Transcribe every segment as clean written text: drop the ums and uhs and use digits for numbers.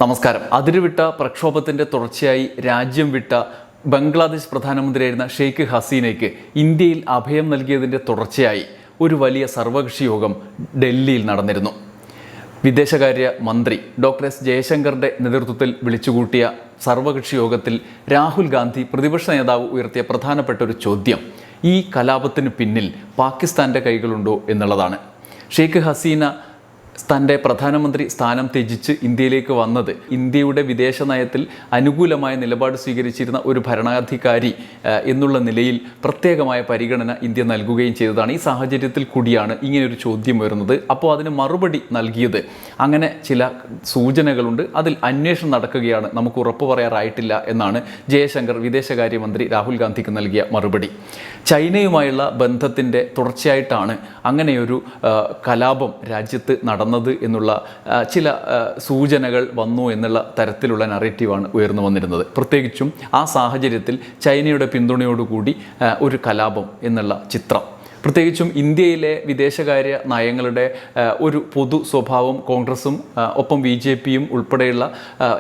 നമസ്കാരം. അതിരുവിട്ട പ്രക്ഷോഭത്തിൻ്റെ തുടർച്ചയായി രാജ്യം വിട്ട ബംഗ്ലാദേശ് പ്രധാനമന്ത്രിയായിരുന്ന ഷെയ്ഖ് ഹസീനയ്ക്ക് ഇന്ത്യയിൽ അഭയം നൽകിയതിൻ്റെ തുടർച്ചയായി ഒരു വലിയ സർവകക്ഷി യോഗം ഡൽഹിയിൽ നടന്നിരുന്നു. വിദേശകാര്യ മന്ത്രി ഡോക്ടർ എസ് ജയശങ്കറിൻ്റെ നേതൃത്വത്തിൽ വിളിച്ചുകൂട്ടിയ സർവകക്ഷി യോഗത്തിൽ രാഹുൽ ഗാന്ധി പ്രതിപക്ഷ നേതാവ് ഉയർത്തിയ പ്രധാനപ്പെട്ട ഒരു ചോദ്യം ഈ കലാപത്തിന് പിന്നിൽ പാകിസ്ഥാൻ്റെ കൈകളുണ്ടോ എന്നുള്ളതാണ്. ഷെയ്ഖ് ഹസീന തൻ്റെ പ്രധാനമന്ത്രി സ്ഥാനം ത്യജിച്ച് ഇന്ത്യയിലേക്ക് വന്നത് ഇന്ത്യയുടെ വിദേശ നയത്തിൽ അനുകൂലമായ നിലപാട് സ്വീകരിച്ചിരുന്ന ഒരു ഭരണാധികാരി എന്നുള്ള നിലയിൽ പ്രത്യേകമായ പരിഗണന ഇന്ത്യ നൽകുകയും ചെയ്തതാണ്. ഈ സാഹചര്യത്തിൽ കൂടിയാണ് ഇങ്ങനെയൊരു ചോദ്യം വരുന്നത്. അപ്പോൾ അതിന് മറുപടി നൽകിയത് അങ്ങനെ ചില സൂചനകളുണ്ട്, അതിൽ അന്വേഷണം നടക്കുകയാണ്, നമുക്ക് ഉറപ്പ് പറയാറായിട്ടില്ല എന്നാണ് ജയശങ്കർ വിദേശകാര്യമന്ത്രി രാഹുൽ ഗാന്ധിക്ക് നൽകിയ മറുപടി. ചൈനയുമായുള്ള ബന്ധത്തിൻ്റെ തുടർച്ചയായിട്ടാണ് അങ്ങനെയൊരു കലാപം രാജ്യത്ത് നടന്നത് എന്നുള്ള ചില സൂചനകൾ വന്നു എന്നുള്ള തരത്തിലുള്ള നറേറ്റീവാണ് ഉയർന്നു വന്നിരുന്നത്. പ്രത്യേകിച്ചും ആ സാഹചര്യത്തിൽ ചൈനയുടെ പിന്തുണയോടുകൂടി ഒരു കലാപം എന്നുള്ള ചിത്രം, പ്രത്യേകിച്ചും ഇന്ത്യയിലെ വിദേശകാര്യ നയങ്ങളുടെ ഒരു പൊതു സ്വഭാവം കോൺഗ്രസും ഒപ്പം BJPയും ഉൾപ്പെടെയുള്ള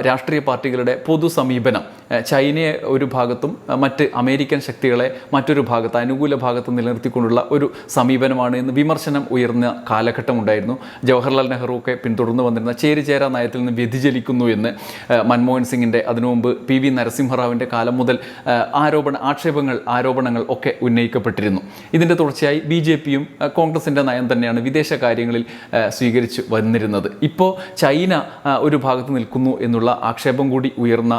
രാഷ്ട്രീയ പാർട്ടികളുടെ പൊതു സമീപനം ചൈനയെ ഒരു ഭാഗത്തും മറ്റ് അമേരിക്കൻ ശക്തികളെ മറ്റൊരു ഭാഗത്ത് അനുകൂല ഭാഗത്ത് നിലനിർത്തിക്കൊണ്ടുള്ള ഒരു സമീപനമാണ് എന്ന് വിമർശനം ഉയർന്ന കാലഘട്ടമുണ്ടായിരുന്നു. ജവഹർലാൽ നെഹ്റു ഒക്കെ പിന്തുടർന്നു വന്നിരുന്ന ചേരിചേരാ നയത്തിൽ നിന്ന് വ്യതിചലിക്കുന്നു എന്ന് മൻമോഹൻ സിംഗിൻ്റെ അതിനുമുമ്പ് PV നരസിംഹറാവിൻ്റെ കാലം മുതൽ ആരോപണങ്ങൾ ഒക്കെ ഉന്നയിക്കപ്പെട്ടിരുന്നു. ഇതിൻ്റെ തുടർച്ചയായി BJPയും കോൺഗ്രസിൻ്റെ നയം തന്നെയാണ് വിദേശ കാര്യങ്ങളിൽ സ്വീകരിച്ച് വന്നിരുന്നത്. ഇപ്പോൾ ചൈന ഒരു ഭാഗത്ത് നിൽക്കുന്നു എന്നുള്ള ആക്ഷേപം കൂടി ഉയർന്ന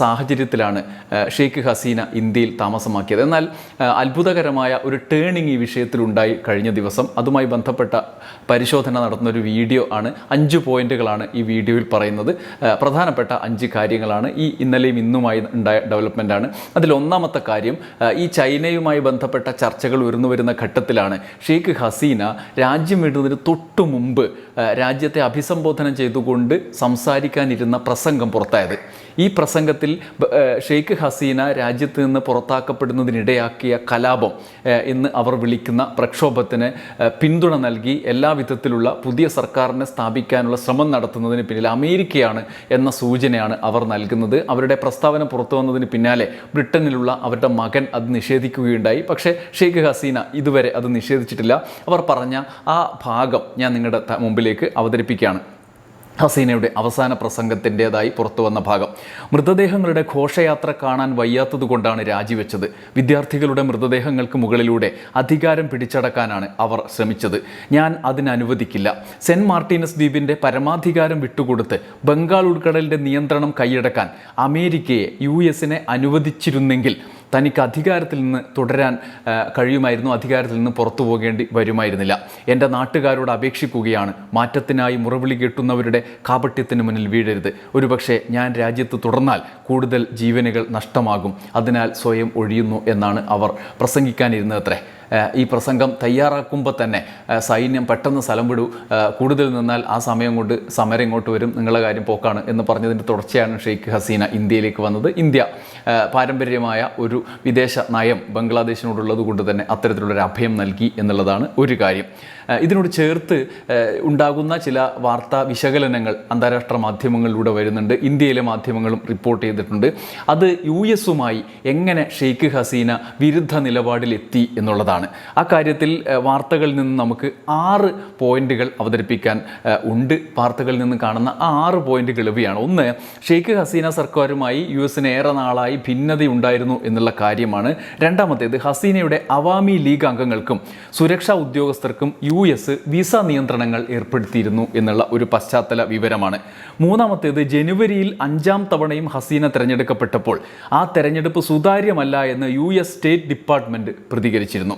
സാഹചര്യത്തിലാണ് ഷെയ്ഖ് ഹസീന ഇന്ത്യയിൽ താമസമാക്കിയത്. എന്നാൽ അത്ഭുതകരമായ ഒരു ടേണിംഗ് ഈ വിഷയത്തിലുണ്ടായി കഴിഞ്ഞ ദിവസം. അതുമായി ബന്ധപ്പെട്ട പരിശോധന നടത്തുന്ന ഒരു വീഡിയോ ആണ്. 5 പോയിന്റുകളാണ് ഈ വീഡിയോയിൽ പറയുന്നത്. പ്രധാനപ്പെട്ട 5 കാര്യങ്ങളാണ്. ഈ ഇന്നലെയും ഇന്നുമായി ഉണ്ടായ ഡെവലപ്മെൻ്റാണ്. അതിൽ ഒന്നാമത്തെ കാര്യം, ഈ ചൈനയുമായി ബന്ധപ്പെട്ട ചർച്ചകൾ ഉയർന്നു വരുന്ന ഘട്ടത്തിലാണ് ഷെയ്ഖ് ഹസീന രാജ്യം വിടുന്നതിന് തൊട്ടു മുമ്പ് രാജ്യത്തെ അഭിസംബോധന ചെയ്തുകൊണ്ട് സംസാരിക്കാനിരുന്ന പ്രസംഗം പുറത്തായത്. ഈ പ്രസംഗത്തിൽ ഷെയ്ഖ് ഹസീന രാജ്യത്ത് നിന്ന് പുറത്താക്കപ്പെടുന്നതിനിടയാക്കിയ കലാപം എന്ന് അവർ വിളിക്കുന്ന പ്രക്ഷോഭത്തിന് പിന്തുണ നൽകി എല്ലാ വിധത്തിലുള്ള പുതിയ സർക്കാരിനെ സ്ഥാപിക്കാനുള്ള ശ്രമം നടത്തുന്നതിന് പിന്നിൽ അമേരിക്കയാണ് എന്ന സൂചനയാണ് അവർ നൽകുന്നത്. അവരുടെ പ്രസ്താവന പുറത്തു വന്നതിന് പിന്നാലെ ബ്രിട്ടനിലുള്ള അവരുടെ മകൻ അത് നിഷേധിക്കുകയുണ്ടായി. പക്ഷേ ഷെയ്ഖ് ഹസീന ഇതുവരെ അത് നിഷേധിച്ചിട്ടില്ല. അവർ പറഞ്ഞ ആ ഭാഗം ഞാൻ നിങ്ങളുടെ മുമ്പിലേക്ക് അവതരിപ്പിക്കുകയാണ്. ഹസീനയുടെ അവസാന പ്രസംഗത്തിൻ്റെതായി പുറത്തു വന്ന ഭാഗം. മൃതദേഹങ്ങളുടെ ഘോഷയാത്ര കാണാൻ വയ്യാത്തതുകൊണ്ടാണ് രാജിവെച്ചത്. വിദ്യാർത്ഥികളുടെ മൃതദേഹങ്ങൾക്ക് മുകളിലൂടെ അധികാരം പിടിച്ചടക്കാനാണ് അവർ ശ്രമിച്ചത്. ഞാൻ അതിനനുവദിക്കില്ല. സെൻറ്റ് മാർട്ടിനസ് ദ്വീപിൻ്റെ പരമാധികാരം വിട്ടുകൊടുത്ത് ബംഗാൾ ഉൾക്കടലിൻ്റെ നിയന്ത്രണം കൈയടക്കാൻ അമേരിക്കയെ US-നെ അനുവദിച്ചിരുന്നെങ്കിൽ തനിക്ക് അധികാരത്തിൽ നിന്ന് തുടരാൻ കഴിയുമായിരുന്നു, അധികാരത്തിൽ നിന്ന് പുറത്തു പോകേണ്ടി വരുമായിരുന്നില്ല. എൻ്റെ നാട്ടുകാരോട് അപേക്ഷിക്കുകയാണ്, മാറ്റത്തിനായി മുറവിളി കെട്ടുന്നവരുടെ കാപട്യത്തിന് മുന്നിൽ വീഴരുത്. ഒരുപക്ഷെ ഞാൻ രാജ്യത്ത് തുടർന്നാൽ കൂടുതൽ ജീവനുകൾ നഷ്ടമാകും, അതിനാൽ സ്വയം ഒഴിയുന്നു എന്നാണ് അവർ പ്രസംഗിക്കാനിരുന്നതത്രേ. ഈ പ്രസംഗം തയ്യാറാക്കുമ്പോൾ തന്നെ സൈന്യം പെട്ടെന്ന് സ്ഥലം വിടൂ, കൂടുതൽ നിന്നാൽ ആ സമയം കൊണ്ട് സമരം ഇങ്ങോട്ട് വരും, നിങ്ങളുടെ കാര്യം പോക്കാണ് എന്ന് പറഞ്ഞതിൻ്റെ തുടർച്ചയാണ് ഷെയ്ഖ് ഹസീന ഇന്ത്യയിലേക്ക് വന്നത്. ഇന്ത്യ പാരമ്പര്യമായ ഒരു വിദേശ നയം ബംഗ്ലാദേശിനോടുള്ളത് കൊണ്ട് തന്നെ അത്തരത്തിലുള്ളൊരു അഭയം നൽകി എന്നുള്ളതാണ് ഒരു കാര്യം. ഇതിനോട് ചേർത്ത് ഉണ്ടാകുന്ന ചില വാർത്താ വിശകലനങ്ങൾ അന്താരാഷ്ട്ര മാധ്യമങ്ങളിലൂടെ വരുന്നുണ്ട്, ഇന്ത്യയിലെ മാധ്യമങ്ങളും റിപ്പോർട്ട് ചെയ്തിട്ടുണ്ട്. അത് US-ഉമായി എങ്ങനെ ഷെയ്ഖ് ഹസീന വിരുദ്ധ നിലപാടിലെത്തി എന്നുള്ളതാണ്. ആ കാര്യത്തിൽ വാർത്തകളിൽ നിന്ന് നമുക്ക് 6 പോയിന്റുകൾ അവതരിപ്പിക്കാൻ ഉണ്ട്. വാർത്തകളിൽ നിന്ന് കാണുന്ന ആ 6 പോയിന്റുകൾ ഇവയാണ്. ഒന്ന്, ഷെയ്ഖ് ഹസീന സർക്കാരുമായി US-ന് ഏറെ നാളായി ഭിന്നതയുണ്ടായിരുന്നു എന്നുള്ള കാര്യമാണ്. രണ്ടാമത്തേത്, ഹസീനയുടെ അവാമി ലീഗ് അംഗങ്ങൾക്കും സുരക്ഷാ ഉദ്യോഗസ്ഥർക്കും US വിസ നിയന്ത്രണങ്ങൾ ഏർപ്പെടുത്തിയിരുന്നു എന്നുള്ള ഒരു പശ്ചാത്തല വിവരമാണ്. മൂന്നാമത്തേത്, ജനുവരിയിൽ 5ാം തവണയും ഹസീന തിരഞ്ഞെടുക്കപ്പെട്ടപ്പോൾ ആ തെരഞ്ഞെടുപ്പ് സുതാര്യമല്ല എന്ന് US സ്റ്റേറ്റ് ഡിപ്പാർട്ട്മെൻറ്റ് പ്രതികരിച്ചിരുന്നു.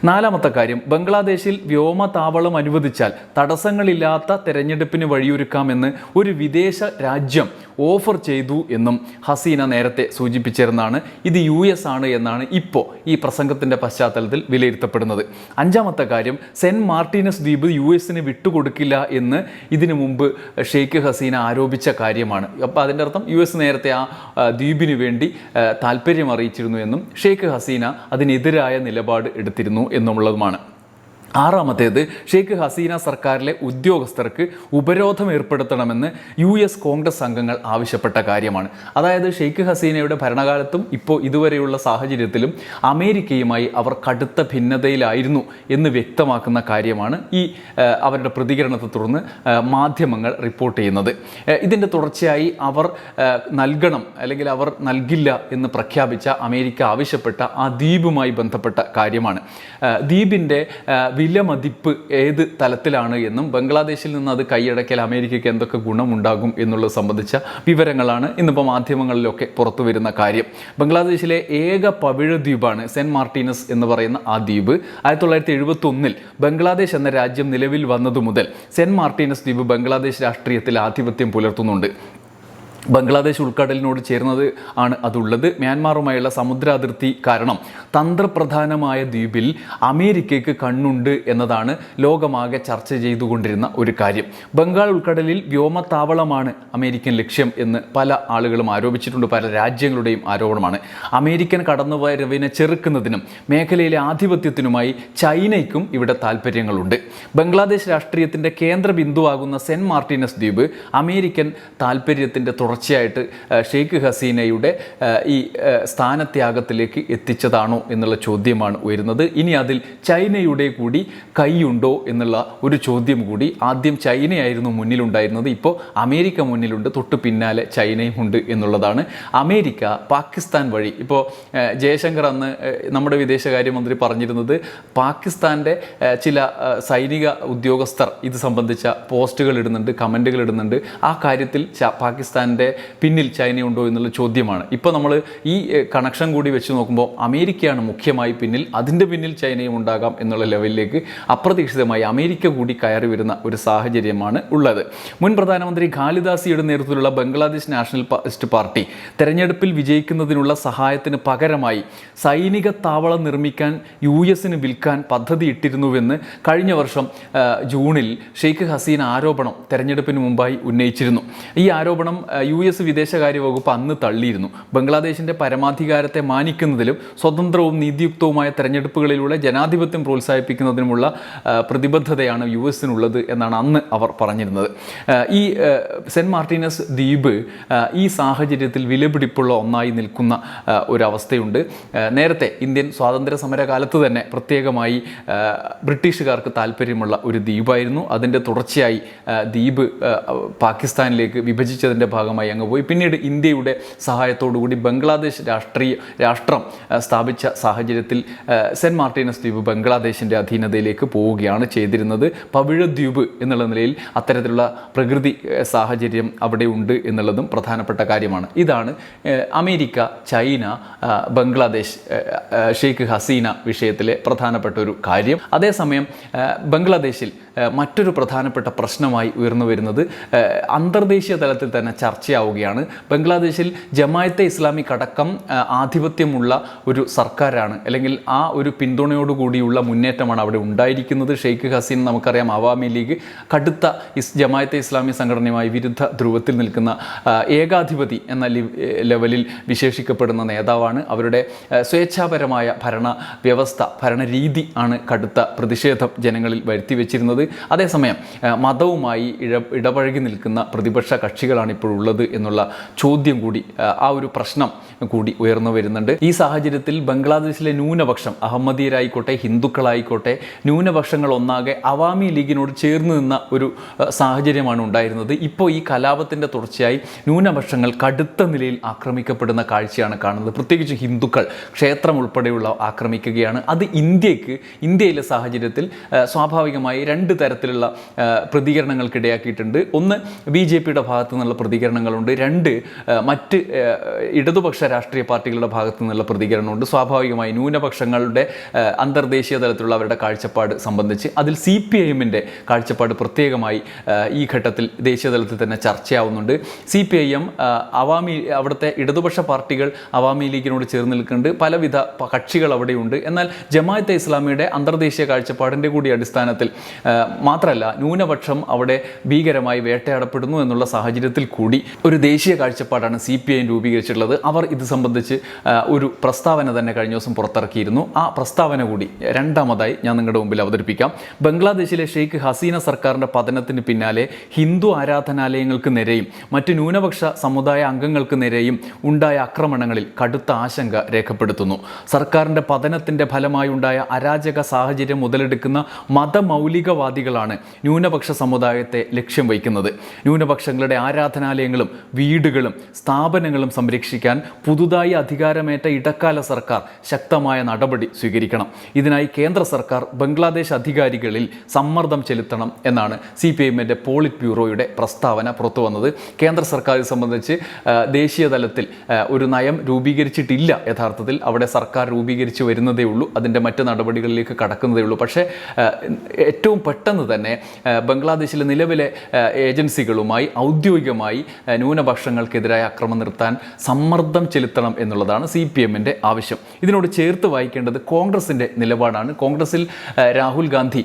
നാലാമത്തെ കാര്യം, ബംഗ്ലാദേശിൽ വ്യോമതാവളം അനുവദിച്ചാൽ തടസ്സങ്ങളില്ലാത്ത തെരഞ്ഞെടുപ്പിന് വഴിയൊരുക്കാമെന്ന് ഒരു വിദേശ രാജ്യം ഓഫർ ചെയ്തു എന്നും ഹസീന നേരത്തെ സൂചിപ്പിച്ചിരുന്നതാണ്. ഇത് US ആണ് എന്നാണ് ഇപ്പോൾ ഈ പ്രസംഗത്തിൻ്റെ പശ്ചാത്തലത്തിൽ വിലയിരുത്തപ്പെടുന്നത്. അഞ്ചാമത്തെ കാര്യം, സെൻറ്റ് മാർട്ടിനസ് ദ്വീപ് US-ന് വിട്ടുകൊടുക്കില്ല എന്ന് ഇതിനു മുമ്പ് ഷെയ്ഖ് ഹസീന ആരോപിച്ച കാര്യമാണ്. അപ്പോൾ അതിൻ്റെ അർത്ഥം US നേരത്തെ ആ ദ്വീപിന് വേണ്ടി താല്പര്യം അറിയിച്ചിരുന്നു എന്നും ഷെയ്ഖ് ഹസീന അതിനെതിരായ നിലപാട് എടുത്തിരുന്നു എന്നുള്ളതുമാണ്. ആറാമത്തേത് ഷെയ്ഖ് ഹസീന സർക്കാരിലെ ഉദ്യോഗസ്ഥർക്ക് ഉപരോധം ഏർപ്പെടുത്തണമെന്ന് US കോൺഗ്രസ് അംഗങ്ങൾ ആവശ്യപ്പെട്ട കാര്യമാണ്. അതായത് ഷെയ്ഖ് ഹസീനയുടെ ഭരണകാലത്തും ഇപ്പോൾ ഇതുവരെയുള്ള സാഹചര്യത്തിലും അമേരിക്കയുമായി അവർ കടുത്ത ഭിന്നതയിലായിരുന്നു എന്ന് വ്യക്തമാക്കുന്ന കാര്യമാണ് ഈ അവരുടെ പ്രതികരണത്തെ തുടർന്ന് മാധ്യമങ്ങൾ റിപ്പോർട്ട് ചെയ്യുന്നത്. ഇതിൻ്റെ തുടർച്ചയായി അവർ നൽകണം അല്ലെങ്കിൽ അവർ നൽകില്ല എന്ന് പ്രഖ്യാപിച്ച അമേരിക്ക ആവശ്യപ്പെട്ട ആ ദ്വീപുമായി ബന്ധപ്പെട്ട കാര്യമാണ്. ദ്വീപിൻ്റെ വില മതിപ്പ് ഏത് തലത്തിലാണ് എന്നും ബംഗ്ലാദേശിൽ നിന്ന് അത് കൈയടക്കിയാൽ അമേരിക്കയ്ക്ക് എന്തൊക്കെ ഗുണമുണ്ടാകും എന്നുള്ളത് സംബന്ധിച്ച വിവരങ്ങളാണ് ഇന്നിപ്പോൾ മാധ്യമങ്ങളിലൊക്കെ പുറത്തു വരുന്ന കാര്യം. ബംഗ്ലാദേശിലെ ഏക പവിഴ ദ്വീപാണ് സെൻറ്റ് മാർട്ടിനസ് എന്ന് പറയുന്ന ആ ദ്വീപ്. 1971 ബംഗ്ലാദേശ് എന്ന രാജ്യം നിലവിൽ വന്നതു മുതൽ സെൻറ്റ് മാർട്ടിനസ് ദ്വീപ് ബംഗ്ലാദേശ് രാഷ്ട്രീയത്തിൽ ആധിപത്യം പുലർത്തുന്നുണ്ട്. ബംഗ്ലാദേശ് ഉൾക്കടലിനോട് ചേർന്നത് ആണ് അതുള്ളത്. മ്യാൻമാറുമായുള്ള സമുദ്ര അതിർത്തി കാരണം തന്ത്രപ്രധാനമായ ദ്വീപിൽ അമേരിക്കയ്ക്ക് കണ്ണുണ്ട് എന്നതാണ് ലോകമാകെ ചർച്ച ചെയ്തുകൊണ്ടിരുന്ന ഒരു കാര്യം. ബംഗാൾ ഉൾക്കടലിൽ വ്യോമത്താവളമാണ് അമേരിക്കൻ ലക്ഷ്യം എന്ന് പല ആളുകളും ആരോപിച്ചിട്ടുണ്ട്. പല രാജ്യങ്ങളുടെയും ആരോപണമാണ്. അമേരിക്കൻ കടന്നുവരവിനെ ചെറുക്കുന്നതിനും മേഖലയിലെ ആധിപത്യത്തിനുമായി ചൈനയ്ക്കും ഇവിടെ താല്പര്യങ്ങളുണ്ട്. ബംഗ്ലാദേശ് രാഷ്ട്രീയത്തിൻ്റെ കേന്ദ്ര ബിന്ദുവാകുന്ന സെൻറ്റ് മാർട്ടിനസ് ദ്വീപ് അമേരിക്കൻ താല്പര്യത്തിൻ്റെ തുടർച്ചയായിട്ട് ഷെയ്ഖ് ഹസീനയുടെ ഈ സ്ഥാനത്യാഗത്തിലേക്ക് എത്തിച്ചതാണോ എന്നുള്ള ചോദ്യമാണ് ഉയരുന്നത്. ഇനി അതിൽ ചൈനയുടെ കൂടി കൈയുണ്ടോ എന്നുള്ള ഒരു ചോദ്യം കൂടി. ആദ്യം ചൈനയായിരുന്നു മുന്നിലുണ്ടായിരുന്നത്, ഇപ്പോൾ അമേരിക്ക മുന്നിലുണ്ട്, തൊട്ട് പിന്നാലെ ചൈനയും ഉണ്ട് എന്നുള്ളതാണ്. അമേരിക്ക പാകിസ്ഥാൻ വഴി ഇപ്പോൾ ജയശങ്കർ അന്ന് നമ്മുടെ വിദേശകാര്യമന്ത്രി പറഞ്ഞിരുന്നത് പാകിസ്ഥാൻ്റെ ചില സൈനിക ഉദ്യോഗസ്ഥർ ഇത് സംബന്ധിച്ച പോസ്റ്റുകൾ ഇടുന്നുണ്ട്, കമൻറ്റുകൾ ഇടുന്നുണ്ട്. ആ കാര്യത്തിൽ പാകിസ്ഥാൻ്റെ പിന്നിൽ ചൈനയുണ്ടോ എന്നുള്ള ചോദ്യമാണ്. ഇപ്പോൾ നമ്മൾ ഈ കണക്ഷൻ കൂടി വെച്ച് നോക്കുമ്പോൾ അമേരിക്കയാണ് മുഖ്യമായി പിന്നിൽ, അതിൻ്റെ പിന്നിൽ ചൈനയും ഉണ്ടാകാം എന്നുള്ള ലെവലിലേക്ക് അപ്രതീക്ഷിതമായി അമേരിക്ക കൂടി കയറി വരുന്ന ഒരു സാഹചര്യമാണ് ഉള്ളത്. മുൻ പ്രധാനമന്ത്രി ഖാലിദാസിയുടെ നേതൃത്വത്തിലുള്ള ബംഗ്ലാദേശ് നാഷണലിസ്റ്റ് പാർട്ടി തെരഞ്ഞെടുപ്പിൽ വിജയിക്കുന്നതിനുള്ള സഹായത്തിന് പകരമായി സൈനിക താവളം നിർമ്മിക്കാൻ US-ന് വിൽക്കാൻ പദ്ധതിയിട്ടിരുന്നുവെന്ന് കഴിഞ്ഞ വർഷം ജൂണിൽ ഷെയ്ഖ് ഹസീന ആരോപണം തെരഞ്ഞെടുപ്പിന് മുമ്പായി ഉന്നയിച്ചിരുന്നു. ഈ ആരോപണം US വിദേശകാര്യ വകുപ്പ് അന്ന് തള്ളിയിരുന്നു. ബംഗ്ലാദേശിൻ്റെ പരമാധികാരത്തെ മാനിക്കുന്നതിലും സ്വതന്ത്രവും നീതിയുക്തവുമായ തെരഞ്ഞെടുപ്പുകളിലൂടെ ജനാധിപത്യം പ്രോത്സാഹിപ്പിക്കുന്നതിനുമുള്ള പ്രതിബദ്ധതയാണ് US-നുള്ളത് എന്നാണ് അന്ന് അവർ പറഞ്ഞിരുന്നത്. ഈ സെൻറ്റ് മാർട്ടിനസ് ദ്വീപ് ഈ സാഹചര്യത്തിൽ വിലപിടിപ്പുള്ള ഒന്നായി നിൽക്കുന്ന ഒരവസ്ഥയുണ്ട്. നേരത്തെ ഇന്ത്യൻ സ്വാതന്ത്ര്യ സമര കാലത്ത് തന്നെ പ്രത്യേകമായി ബ്രിട്ടീഷുകാർക്ക് താല്പര്യമുള്ള ഒരു ദ്വീപായിരുന്നു. അതിൻ്റെ തുടർച്ചയായി ദ്വീപ് പാകിസ്ഥാനിലേക്ക് വിഭജിച്ചതിൻ്റെ ഭാഗമായി അങ്ങ് പോയി. പിന്നീട് ഇന്ത്യയുടെ സഹായത്തോടുകൂടി ബംഗ്ലാദേശ് രാഷ്ട്രം സ്ഥാപിച്ച സാഹചര്യത്തിൽ സെൻറ്റ് മാർട്ടിനസ് ദ്വീപ് ബംഗ്ലാദേശിൻ്റെ അധീനതയിലേക്ക് പോവുകയാണ് ചെയ്തിരുന്നത്. പവിഴദ്വീപ് എന്നുള്ള നിലയിൽ അത്തരത്തിലുള്ള പ്രകൃതി സാഹചര്യം അവിടെ ഉണ്ട് എന്നുള്ളതും പ്രധാനപ്പെട്ട കാര്യമാണ്. ഇതാണ് അമേരിക്ക, ചൈന, ബംഗ്ലാദേശ്, ഷെയ്ഖ് ഹസീന വിഷയത്തിലെ പ്രധാനപ്പെട്ട ഒരു കാര്യം. അതേസമയം ബംഗ്ലാദേശിൽ മറ്റൊരു പ്രധാനപ്പെട്ട പ്രശ്നമായി ഉയർന്നു വരുന്നത് അന്തർദേശീയ തലത്തിൽ തന്നെ ചർച്ചയാവുകയാണ്. ബംഗ്ലാദേശിൽ ജമായത്തെ ഇസ്ലാമിക് അടക്കം ആധിപത്യമുള്ള ഒരു സർക്കാരാണ്, അല്ലെങ്കിൽ ആ ഒരു പിന്തുണയോടുകൂടിയുള്ള മുന്നേറ്റമാണ് അവിടെ ഉണ്ടായിരിക്കുന്നത്. ഷെയ്ഖ് ഹസീന നമുക്കറിയാം അവാമി ലീഗ് കടുത്ത ജമായത്തെ ഇസ്ലാമി സംഘടനയുമായി വിരുദ്ധ ധ്രുവത്തിൽ നിൽക്കുന്ന ഏകാധിപതി എന്ന ലെവലിൽ വിശേഷിക്കപ്പെടുന്ന നേതാവാണ്. അവരുടെ സ്വേച്ഛാപരമായ ഭരണ വ്യവസ്ഥ, ഭരണരീതി ആണ് കടുത്ത പ്രതിഷേധം ജനങ്ങളിൽ വരുത്തിവെച്ചിരുന്നത്. അതേസമയം മതവുമായി ഇടപഴകി നിൽക്കുന്ന പ്രതിപക്ഷ കക്ഷികളാണ് ഇപ്പോഴുള്ളത് എന്നുള്ള ചോദ്യം കൂടി, ആ ഒരു പ്രശ്നം കൂടി ഉയർന്നു വരുന്നുണ്ട്. ഈ സാഹചര്യത്തിൽ ബംഗ്ലാദേശിലെ ന്യൂനപക്ഷം, അഹമ്മദീയരായിക്കോട്ടെ ഹിന്ദുക്കളായിക്കോട്ടെ, ന്യൂനപക്ഷങ്ങൾ ഒന്നാകെ അവാമി ലീഗിനോട് ചേർന്ന് നിന്ന ഒരു സാഹചര്യമാണ് ഉണ്ടായിരുന്നത്. ഇപ്പോൾ ഈ കലാപത്തിൻ്റെ തുടർച്ചയായി ന്യൂനപക്ഷങ്ങൾ കടുത്ത നിലയിൽ ആക്രമിക്കപ്പെടുന്ന കാഴ്ചയാണ് കാണുന്നത്. പ്രത്യേകിച്ച് ഹിന്ദുക്കൾ ക്ഷേത്രം ഉൾപ്പെടെയുള്ള ആക്രമിക്കുകയാണ്. അത് ഇന്ത്യയിലെ സാഹചര്യത്തിൽ സ്വാഭാവികമായി രണ്ട് തരത്തിലുള്ള പ്രതികരണങ്ങൾക്കിടയാക്കിയിട്ടുണ്ട്. ഒന്ന് BJPയുടെ ഭാഗത്തു നിന്നുള്ള പ്രതികരണങ്ങളുണ്ട്, രണ്ട് മറ്റ് ഇടതുപക്ഷ രാഷ്ട്രീയ പാർട്ടികളുടെ ഭാഗത്തു നിന്നുള്ള പ്രതികരണമുണ്ട്. സ്വാഭാവികമായി ന്യൂനപക്ഷങ്ങളുടെ അന്തർദേശീയ തലത്തിലുള്ള അവരുടെ കാഴ്ചപ്പാട് സംബന്ധിച്ച് അതിൽ CPIMൻ്റെ കാഴ്ചപ്പാട് പ്രത്യേകമായി ഈ ഘട്ടത്തിൽ ദേശീയ തലത്തിൽ തന്നെ ചർച്ചയാവുന്നുണ്ട്. CPIM അവിടുത്തെ ഇടതുപക്ഷ പാർട്ടികൾ അവാമി ലീഗിനോട് ചേർന്ന് നിൽക്കുന്നുണ്ട്, പലവിധ കക്ഷികൾ അവിടെയുണ്ട്. എന്നാൽ ജമാഅത്തെ ഇസ്ലാമിയുടെ അന്തർദേശീയ കാഴ്ചപ്പാടിൻ്റെ കൂടി അടിസ്ഥാനത്തിൽ മാത്രമല്ല ന്യൂനപക്ഷം അവിടെ ഭീകരമായി വേട്ടയാടപ്പെടുന്നു എന്നുള്ള സാഹചര്യത്തിൽ കൂടി ഒരു ദേശീയ കാഴ്ചപ്പാടാണ് CPI രൂപീകരിച്ചിട്ടുള്ളത്. അവർ ഇത് സംബന്ധിച്ച് ഒരു പ്രസ്താവന തന്നെ കഴിഞ്ഞ ദിവസം പുറത്തിറക്കിയിരുന്നു. ആ പ്രസ്താവന കൂടി രണ്ടാമതായി ഞാൻ നിങ്ങളുടെ മുമ്പിൽ അവതരിപ്പിക്കാം. ബംഗ്ലാദേശിലെ ഷെയ്ഖ് ഹസീന സർക്കാരിൻ്റെ പതനത്തിന് പിന്നാലെ ഹിന്ദു ആരാധനാലയങ്ങൾക്ക് നേരെയും മറ്റ് ന്യൂനപക്ഷ സമുദായ അംഗങ്ങൾക്ക് നേരെയും ഉണ്ടായ ആക്രമണങ്ങളിൽ കടുത്ത ആശങ്ക രേഖപ്പെടുത്തുന്നു. സർക്കാരിൻ്റെ പതനത്തിൻ്റെ ഫലമായി ഉണ്ടായ അരാജക സാഹചര്യം മുതലെടുക്കുന്ന മതമൗലികവാദികളാണ് ന്യൂനപക്ഷ സമുദായത്തെ ലക്ഷ്യം വയ്ക്കുന്നത്. ന്യൂനപക്ഷങ്ങളുടെ ആരാധനാലയങ്ങളും വീടുകളും സ്ഥാപനങ്ങളും സംരക്ഷിക്കാൻ പുതുതായി അധികാരമേറ്റ ഇടക്കാല സർക്കാർ ശക്തമായ നടപടി സ്വീകരിക്കണം. ഇതിനായി കേന്ദ്ര സർക്കാർ ബംഗ്ലാദേശ് അധികാരികളിൽ സമ്മർദ്ദം ചെലുത്തണം എന്നാണ് CPIഎമ്മിൻ്റെ പോളിറ്റ് ബ്യൂറോയുടെ പ്രസ്താവന പുറത്തു വന്നത്. കേന്ദ്ര സർക്കാർ ഇത് സംബന്ധിച്ച് ദേശീയ തലത്തിൽ ഒരു നയം രൂപീകരിച്ചിട്ടില്ല. യഥാർത്ഥത്തിൽ അവിടെ സർക്കാർ രൂപീകരിച്ച് വരുന്നതേ ഉള്ളൂ, അതിൻ്റെ മറ്റ് നടപടികളിലേക്ക് കടക്കുന്നതേ ഉള്ളൂ. പക്ഷേ ഏറ്റവും പെട്ടെന്ന് തന്നെ ബംഗ്ലാദേശിലെ നിലവിലെ ഏജൻസികളുമായി ഔദ്യോഗികമായി ന്യൂനപക്ഷങ്ങൾക്കെതിരായ ആക്രമണം നിർത്താൻ സമ്മർദ്ദം ചെലുത്തണം എന്നുള്ളതാണ് CPIഎമ്മിൻ്റെ ആവശ്യം. ഇതിനോട് ചേർത്ത് വായിക്കേണ്ടത് കോൺഗ്രസിൻ്റെ നിലപാടാണ്. കോൺഗ്രസിൽ രാഹുൽ ഗാന്ധി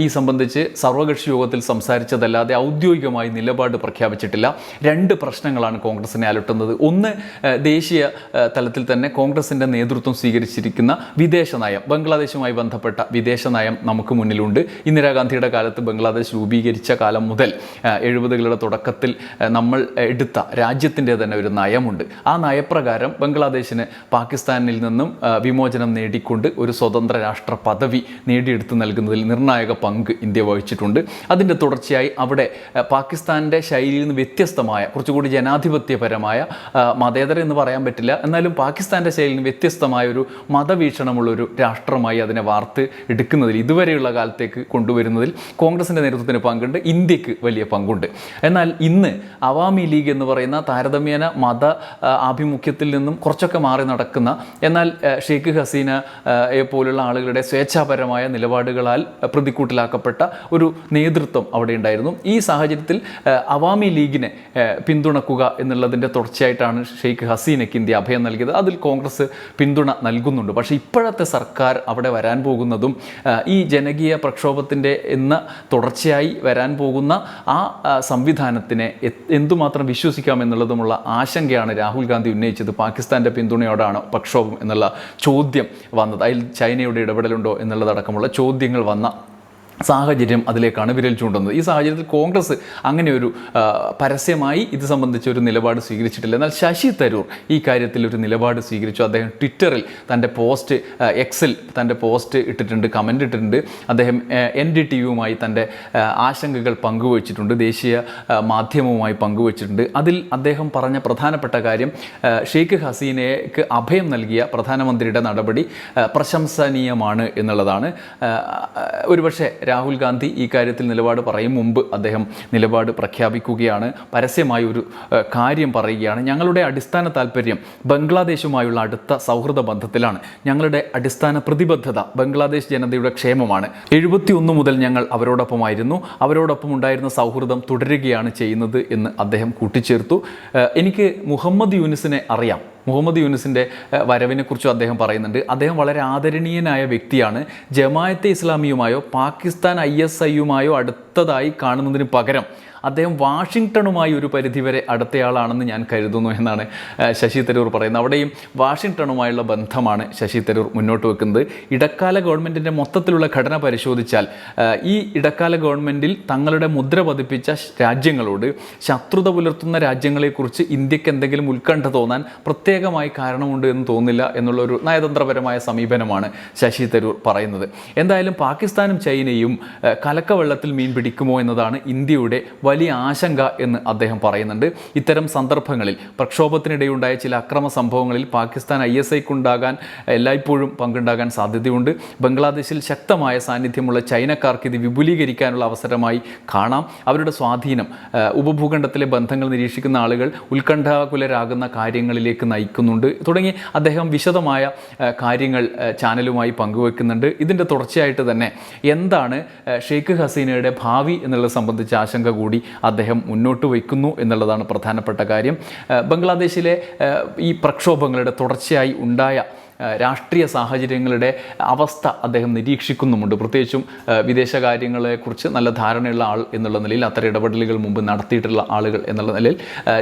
ഈ സംബന്ധിച്ച് സർവകക്ഷി യോഗത്തിൽ സംസാരിച്ചതല്ലാതെ ഔദ്യോഗികമായി നിലപാട് പ്രഖ്യാപിച്ചിട്ടില്ല. രണ്ട് പ്രശ്നങ്ങളാണ് കോൺഗ്രസിനെ അലട്ടുന്നത്. ഒന്ന്, ദേശീയ തലത്തിൽ തന്നെ കോൺഗ്രസിൻ്റെ നേതൃത്വം സ്വീകരിച്ചിരിക്കുന്ന വിദേശ നയം, ബംഗ്ലാദേശുമായി ബന്ധപ്പെട്ട വിദേശ നയം നമുക്ക് മുന്നിലുണ്ട്. ഇന്ദിരാഗാന്ധിയുടെ കാലത്ത് ബംഗ്ലാദേശ് രൂപീകരിച്ച കാലം മുതൽ 70കളുടെ തുടക്കത്തിൽ നമ്മൾ എടുത്ത രാജ്യത്തിൻ്റെ തന്നെ ഒരു നയമുണ്ട്. ആ നയപ്രകാരം ബംഗ്ലാദേശിന് പാകിസ്ഥാനിൽ നിന്നും വിമോചനം നേടിക്കൊണ്ട് ഒരു സ്വതന്ത്ര രാഷ്ട്ര പദവി നേടിയെടുത്ത് നൽകുന്നതിൽ നിർണായക പങ്ക് ഇന്ത്യ വഹിച്ചിട്ടുണ്ട്. അതിൻ്റെ തുടർച്ചയായി അവിടെ പാകിസ്ഥാൻ്റെ ശൈലിയിൽ നിന്ന് വ്യത്യസ്തമായ, കുറച്ചുകൂടി ജനാധിപത്യപരമായ, മതേതര എന്ന് പറയാൻ പറ്റില്ല, എന്നാലും പാകിസ്ഥാൻ്റെ ശൈലിയിൽ നിന്ന് വ്യത്യസ്തമായ ഒരു മതവീക്ഷണമുള്ളൊരു രാഷ്ട്രമായി അതിനെ വാർത്ത് എടുക്കുന്നതിൽ, ഇതുവരെയുള്ള കാലത്തേക്ക് കൊണ്ടുവരുന്നതിൽ കോൺഗ്രസിൻ്റെ നേതൃത്വത്തിന് പങ്കുണ്ട്, ഇന്ത്യക്ക് വലിയ പങ്കുണ്ട്. എന്നാൽ ഇന്ന് അവാമി ലീഗ് എന്ന് പറയുന്ന താരതമ്യേന മത ആഭിമുഖ്യത്തിൽ നിന്നും കുറച്ചൊക്കെ മാറി നടക്കുന്ന, എന്നാൽ ഷെയ്ഖ് ഹസീനയെ പോലുള്ള ആളുകളുടെ സ്വേച്ഛാപരമായ നിലപാടുകളാൽ പ്രതിക്കൂട്ടിലാക്കപ്പെട്ട ഒരു നേതൃത്വം അവിടെ ഉണ്ടായിരുന്നു. ഈ സാഹചര്യത്തിൽ അവാമി ലീഗിനെ പിന്തുണക്കുക എന്നുള്ളതിൻ്റെ തുടർച്ചയായിട്ടാണ് ഷെയ്ഖ് ഹസീനയ്ക്ക് ഇന്ത്യ അഭയം നൽകിയത്. അതിൽ കോൺഗ്രസ് പിന്തുണ നൽകുന്നുണ്ട്. പക്ഷേ ഇപ്പോഴത്തെ സർക്കാർ അവിടെ വരാൻ പോകുന്നതും ഈ ജനകീയ പ്രക്ഷോഭത്തിൻ്റെ എന്ന തുടർച്ചയായി വരാൻ പോകുന്ന ആ സംവിധാനത്തിനെ എന്തുമാത്രം വിശ്വസിക്കാമെന്നുള്ളതുമുള്ള ആശങ്കയാണ് രാഹുൽ ഗാന്ധി ഉന്നയിച്ചത്. പാകിസ്ഥാൻ്റെ പിന്തുണയോടാണ് പ്രക്ഷോഭം എന്നുള്ള ചോദ്യം വന്നത്, അതിൽ ചൈനയുടെ ഇടപെടലുണ്ടോ എന്നുള്ളതടക്കമുള്ള ചോദ്യങ്ങൾ വന്ന സാഹചര്യം അതിലേക്കാണ് വിരൽ ചൂണ്ടുന്നത്. ഈ സാഹചര്യത്തിൽ കോൺഗ്രസ് അങ്ങനെ ഒരു പരസ്യമായി ഇത് സംബന്ധിച്ച് ഒരു നിലപാട് സ്വീകരിച്ചിട്ടില്ല. എന്നാൽ ശശി തരൂർ ഈ കാര്യത്തിൽ ഒരു നിലപാട് സ്വീകരിച്ചു. അദ്ദേഹം ട്വിറ്ററിൽ തൻ്റെ പോസ്റ്റ്, എക്സിൽ തൻ്റെ പോസ്റ്റ് ഇട്ടിട്ടുണ്ട്, കമൻ്റ് ഇട്ടിട്ടുണ്ട്. അദ്ദേഹം NDTVയുമായി തൻ്റെ ആശങ്കകൾ പങ്കുവച്ചിട്ടുണ്ട്, ദേശീയ മാധ്യമവുമായി പങ്കുവച്ചിട്ടുണ്ട്. അതിൽ അദ്ദേഹം പറഞ്ഞ പ്രധാനപ്പെട്ട കാര്യം, ഷെയ്ഖ് ഹസീനയ്ക്ക് അഭയം നൽകിയ പ്രധാനമന്ത്രിയുടെ നടപടി പ്രശംസനീയമാണ് എന്നുള്ളതാണ്. ഒരുപക്ഷെ രാഹുൽ ഗാന്ധി ഈ കാര്യത്തിൽ നിലപാട് പറയും മുമ്പ് അദ്ദേഹം നിലപാട് പ്രഖ്യാപിക്കുകയാണ്, പരസ്യമായി ഒരു കാര്യം പറയുകയാണ്. ഞങ്ങളുടെ അടിസ്ഥാന താല്പര്യം ബംഗ്ലാദേശുമായുള്ള അടുത്ത സൗഹൃദ ബന്ധത്തിലാണ്. ഞങ്ങളുടെ അടിസ്ഥാന പ്രതിബദ്ധത ബംഗ്ലാദേശ് ജനതയുടെ ക്ഷേമമാണ്. 71 മുതൽ ഞങ്ങൾ അവരോടൊപ്പമായിരുന്നു. അവരോടൊപ്പം ഉണ്ടായിരുന്ന സൗഹൃദം തുടരുകയാണ് ചെയ്യുന്നത് എന്ന് അദ്ദേഹം കൂട്ടിച്ചേർത്തു. എനിക്ക് മുഹമ്മദ് യൂനിസിനെ അറിയാം. മുഹമ്മദ് യൂനിസിൻ്റെ വരവിനെക്കുറിച്ചും അദ്ദേഹം പറയുന്നുണ്ട്. അദ്ദേഹം വളരെ ആദരണീയനായ വ്യക്തിയാണ്. ജമാഅത്തെ ഇസ്ലാമിയുമായോ പാകിസ്ഥാൻ ISIയുമായോ അടുത്തതായി കാണുന്നതിന് പകരം അദ്ദേഹം വാഷിങ്ടണുമായി ഒരു പരിധിവരെ അടുത്തയാളാണെന്ന് ഞാൻ കരുതുന്നു എന്നാണ് ശശി തരൂർ പറയുന്നത്. അവിടെയും വാഷിങ്ടണുമായുള്ള ബന്ധമാണ് ശശി തരൂർ മുന്നോട്ട് വെക്കുന്നത്. ഇടക്കാല ഗവൺമെൻറ്റിൻ്റെ മൊത്തത്തിലുള്ള ഘടന പരിശോധിച്ചാൽ ഈ ഇടക്കാല ഗവൺമെൻറ്റിൽ തങ്ങളുടെ മുദ്ര പതിപ്പിച്ച രാജ്യങ്ങളോട് ശത്രുത പുലർത്തുന്ന രാജ്യങ്ങളെക്കുറിച്ച് ഇന്ത്യക്ക് എന്തെങ്കിലും ഉത്കണ്ഠ തോന്നാൻ പ്രത്യേകമായി കാരണമുണ്ട് എന്ന് തോന്നുന്നില്ല എന്നുള്ളൊരു നയതന്ത്രപരമായ സമീപനമാണ് ശശി തരൂർ പറയുന്നത്. എന്തായാലും പാകിസ്ഥാനും ചൈനയും കലക്കവെള്ളത്തിൽ മീൻ പിടിക്കുമോ എന്നതാണ് ഇന്ത്യയുടെ വലിയ ആശങ്ക എന്ന് അദ്ദേഹം പറയുന്നുണ്ട്. ഇത്തരം സന്ദർഭങ്ങളിൽ പ്രക്ഷോഭത്തിനിടെയുണ്ടായ ചില അക്രമ സംഭവങ്ങളിൽ പാകിസ്ഥാൻ ISIക്കുണ്ടാകാൻ എല്ലായ്പ്പോഴും പങ്കുണ്ടാകാൻ സാധ്യതയുണ്ട്. ബംഗ്ലാദേശിൽ ശക്തമായ സാന്നിധ്യമുള്ള ചൈനക്കാർക്ക് ഇത് വിപുലീകരിക്കാനുള്ള അവസരമായി കാണാം. അവരുടെ സ്വാധീനം ഉപഭൂഖണ്ഡത്തിലെ ബന്ധങ്ങൾ നിരീക്ഷിക്കുന്ന ആളുകൾ ഉത്കണ്ഠാകുലരാകുന്ന കാര്യങ്ങളിലേക്ക് നയിക്കുന്നുണ്ട് തുടങ്ങി അദ്ദേഹം വിശദമായ കാര്യങ്ങൾ ചാനലുമായി പങ്കുവെക്കുന്നുണ്ട്. ഇതിൻ്റെ തുടർച്ചയായിട്ട് തന്നെ എന്താണ് ഷെയ്ഖ് ഹസീനയുടെ ഭാവി എന്നുള്ളത് സംബന്ധിച്ച ആശങ്ക കൂടി അദ്ദേഹം മുന്നോട്ട് വയ്ക്കുന്നു എന്നുള്ളതാണ് പ്രധാനപ്പെട്ട കാര്യം. ബംഗ്ലാദേശിലെ ഈ പ്രക്ഷോഭങ്ങളുടെ തുടർച്ചയായി ഉണ്ടായ രാഷ്ട്രീയ സാഹചര്യങ്ങളുടെ അവസ്ഥ അദ്ദേഹം നിരീക്ഷിക്കുന്നുമുണ്ട്. പ്രത്യേകിച്ചും വിദേശകാര്യങ്ങളെക്കുറിച്ച് നല്ല ധാരണയുള്ള ആൾ എന്നുള്ള നിലയിൽ, അത്തരം ഇടപെടലുകൾ മുമ്പ് നടത്തിയിട്ടുള്ള ആളുകൾ എന്നുള്ള നിലയിൽ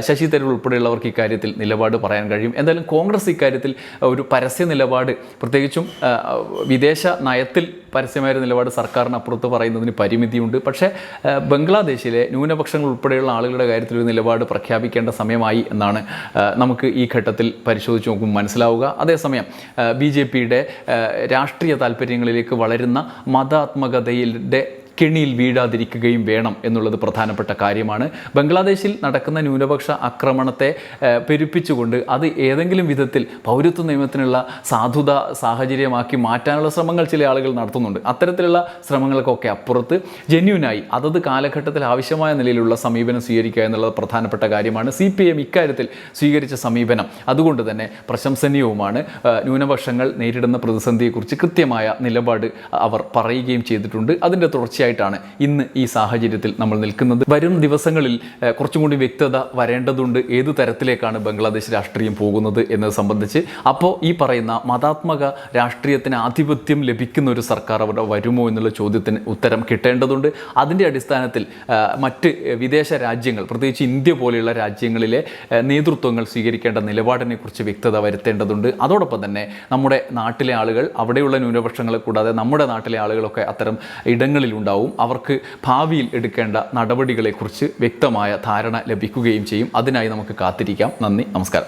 ശശി തരൂർ ഉൾപ്പെടെയുള്ളവർക്ക് ഇക്കാര്യത്തിൽ നിലപാട് പറയാൻ കഴിയും. എന്തായാലും കോൺഗ്രസ് ഇക്കാര്യത്തിൽ ഒരു പരസ്യ നിലപാട്, പ്രത്യേകിച്ചും വിദേശ നയത്തിൽ പരസ്യമായ നിലപാട് സർക്കാരിന് അപ്പുറത്ത് പറയുന്നതിന് പരിമിതിയുണ്ട്. പക്ഷേ ബംഗ്ലാദേശിലെ ന്യൂനപക്ഷങ്ങൾ ഉൾപ്പെടെയുള്ള ആളുകളുടെ കാര്യത്തിൽ ഒരു നിലപാട് പ്രഖ്യാപിക്കേണ്ട സമയമായി എന്നാണ് നമുക്ക് ഈ ഘട്ടത്തിൽ പരിശോധിച്ച് നോക്കുമ്പോൾ മനസ്സിലാവുക. അതേസമയം BJPയുടെ രാഷ്ട്രീയ താല്പര്യങ്ങളിലേക്ക് വളരുന്ന മതാത്മകതയുടെ കെണിയിൽ വീഴാതിരിക്കുകയും വേണം എന്നുള്ളത് പ്രധാനപ്പെട്ട കാര്യമാണ്. ബംഗ്ലാദേശിൽ നടക്കുന്ന ന്യൂനപക്ഷ ആക്രമണത്തെ പെരുപ്പിച്ചുകൊണ്ട് അത് ഏതെങ്കിലും വിധത്തിൽ പൗരത്വ നിയമത്തിനുള്ള സാധുത സാഹചര്യമാക്കി മാറ്റാനുള്ള ശ്രമങ്ങൾ ചില ആളുകൾ നടത്തുന്നുണ്ട്. അത്തരത്തിലുള്ള ശ്രമങ്ങൾക്കൊക്കെ അപ്പുറത്ത് ജെന്യൂനായി അതത് കാലഘട്ടത്തിൽ ആവശ്യമായ നിലയിലുള്ള സമീപനം സ്വീകരിക്കുക എന്നുള്ളത് പ്രധാനപ്പെട്ട കാര്യമാണ്. CPM ഇക്കാര്യത്തിൽ സ്വീകരിച്ച സമീപനം അതുകൊണ്ട് തന്നെ പ്രശംസനീയവുമാണ്. ന്യൂനപക്ഷങ്ങൾ നേരിടുന്ന പ്രതിസന്ധിയെക്കുറിച്ച് കൃത്യമായ നിലപാട് അവർ പറയുകയും ചെയ്തിട്ടുണ്ട്. അതിൻ്റെ തുടർച്ചയായി ഇന്ന് ഈ സാഹചര്യത്തിൽ നമ്മൾ നിൽക്കുന്നത്. വരും ദിവസങ്ങളിൽ കുറച്ചും കൂടി വ്യക്തത വരേണ്ടതുണ്ട് ഏതു തരത്തിലേക്കാണ് ബംഗ്ലാദേശ് രാഷ്ട്രീയം പോകുന്നത് എന്നത് സംബന്ധിച്ച്. അപ്പോൾ ഈ പറയുന്ന മതാത്മക രാഷ്ട്രീയത്തിന് ആധിപത്യം ലഭിക്കുന്ന ഒരു സർക്കാർ അവിടെ വരുമോ എന്നുള്ള ചോദ്യത്തിന് ഉത്തരം കിട്ടേണ്ടതുണ്ട്. അതിൻ്റെ അടിസ്ഥാനത്തിൽ മറ്റ് വിദേശ രാജ്യങ്ങൾ, പ്രത്യേകിച്ച് ഇന്ത്യ പോലെയുള്ള രാജ്യങ്ങളിലെ നേതൃത്വങ്ങൾ സ്വീകരിക്കേണ്ട നിലപാടിനെ കുറിച്ച് വ്യക്തത വരുത്തേണ്ടതുണ്ട്. അതോടൊപ്പം തന്നെ നമ്മുടെ നാട്ടിലെ ആളുകൾ, അവിടെയുള്ള ന്യൂനപക്ഷങ്ങളെ കൂടാതെ നമ്മുടെ നാട്ടിലെ ആളുകളൊക്കെ അത്തരം ഇടങ്ങളിലുണ്ടാവും. അവർക്ക് ഭാവിയിൽ എടുക്കേണ്ട നടപടികളെക്കുറിച്ച് വ്യക്തമായ ധാരണ ലഭിക്കുകയും ചെയ്യും. അതിനായി നമുക്ക് കാത്തിരിക്കാം. നന്ദി, നമസ്കാരം.